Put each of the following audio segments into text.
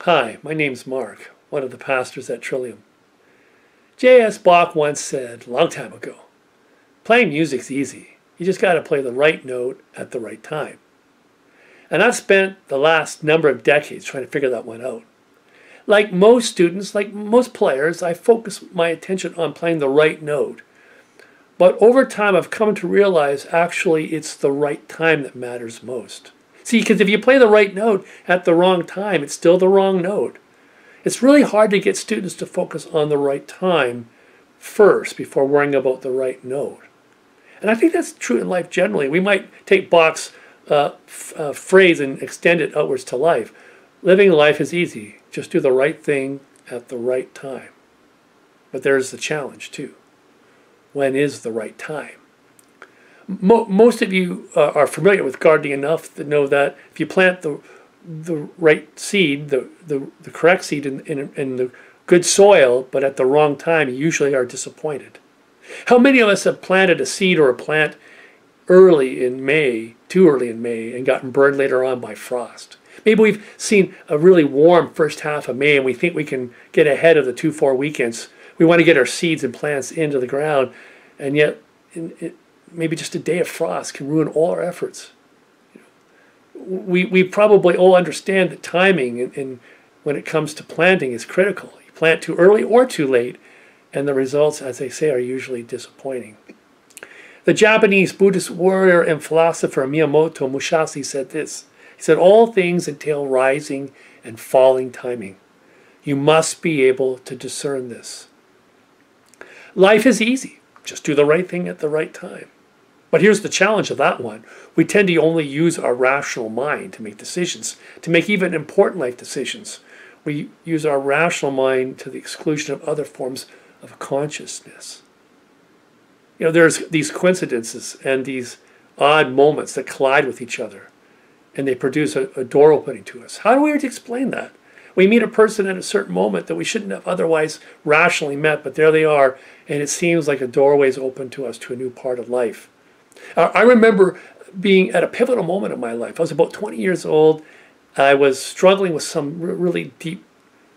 Hi, my name's Mark, one of the pastors at Trillium. J.S. Bach once said, a long time ago, playing music's easy. You just got to play the right note at the right time. And I've spent the last number of decades trying to figure that one out. Like most students, like most players, I focus my attention on playing the right note. But over time, I've come to realize actually it's the right time that matters most. See, because if you play the right note at the wrong time, it's still the wrong note. It's really hard to get students to focus on the right time first before worrying about the right note. And I think that's true in life generally. We might take Bach's phrase and extend it outwards to life. Living life is easy. Just do the right thing at the right time. But there's the challenge too. When is the right time? Most of you are familiar with gardening enough to know that if you plant the right seed, the correct seed in the good soil, but at the wrong time, you usually are disappointed. How many of us have planted a seed or a plant early in May, too early in May, and gotten burned later on by frost? Maybe we've seen a really warm first half of May and we think we can get ahead of the 2-4 weekends. We want to get our seeds and plants into the ground, and yet maybe just a day of frost can ruin all our efforts. We probably all understand that timing and when it comes to planting is critical. You plant too early or too late, and the results, as they say, are usually disappointing. The Japanese Buddhist warrior and philosopher Miyamoto Musashi said this. He said, all things entail rising and falling timing. You must be able to discern this. Life is easy. Just do the right thing at the right time. But here's the challenge of that one. We tend to only use our rational mind to make decisions, to make even important life decisions. We use our rational mind to the exclusion of other forms of consciousness. You know, there's these coincidences and these odd moments that collide with each other, and they produce a door opening to us. How do we explain that? We meet a person at a certain moment that we shouldn't have otherwise rationally met, but there they are, and it seems like a doorway is open to us to a new part of life. I remember being at a pivotal moment in my life. I was about 20 years old. I was struggling with some really deep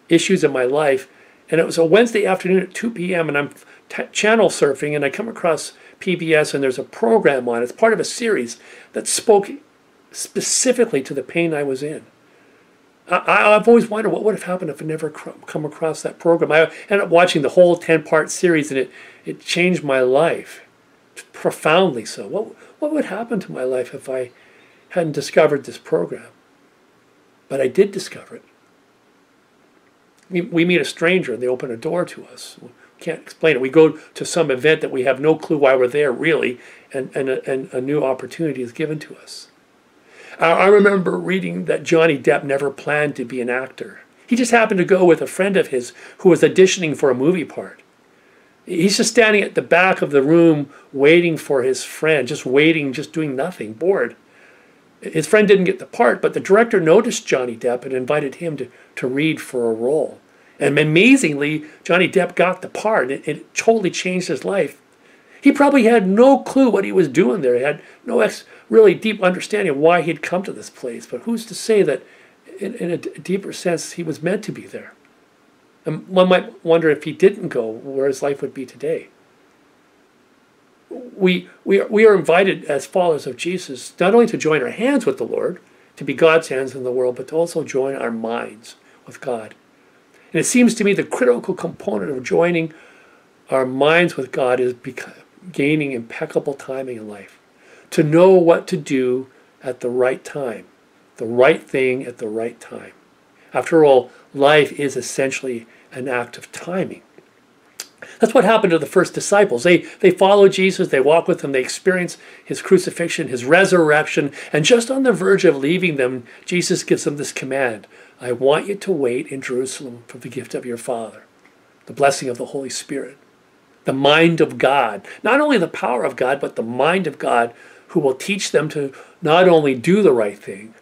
issues in my life, and it was a Wednesday afternoon at 2 p.m., and I'm channel surfing, and I come across PBS, and there's a program on. It's part of a series that spoke specifically to the pain I was in. I've always wondered what would have happened if I never come across that program. I ended up watching the whole 10-part series, and it changed my life, profoundly so. What would happen to my life if I hadn't discovered this program? But I did discover it. We meet a stranger, and they open a door to us. We can't explain it. We go to some event that we have no clue why we're there, really, and a new opportunity is given to us. I remember reading that Johnny Depp never planned to be an actor. He just happened to go with a friend of his who was auditioning for a movie part. He's just standing at the back of the room waiting for his friend, just waiting, just doing nothing, bored. His friend didn't get the part, but the director noticed Johnny Depp and invited him to read for a role. And amazingly, Johnny Depp got the part. It totally changed his life. He probably had no clue what he was doing there. He had no really deep understanding of why he'd come to this place. But who's to say that in a deeper sense he was meant to be there? And one might wonder if he didn't go, where his life would be today. We are invited as followers of Jesus not only to join our hands with the Lord, to be God's hands in the world, but to also join our minds with God. And it seems to me the critical component of joining our minds with God is gaining impeccable timing in life. To know what to do at the right time. The right thing at the right time. After all, life is essentially an act of timing. That's what happened to the first disciples. They follow Jesus, they walk with him, they experience his crucifixion, his resurrection, and just on the verge of leaving them, Jesus gives them this command. I want you to wait in Jerusalem for the gift of your Father, the blessing of the Holy Spirit, the mind of God. Not only the power of God, but the mind of God who will teach them to not only do the right thing,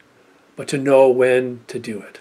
but to know when to do it.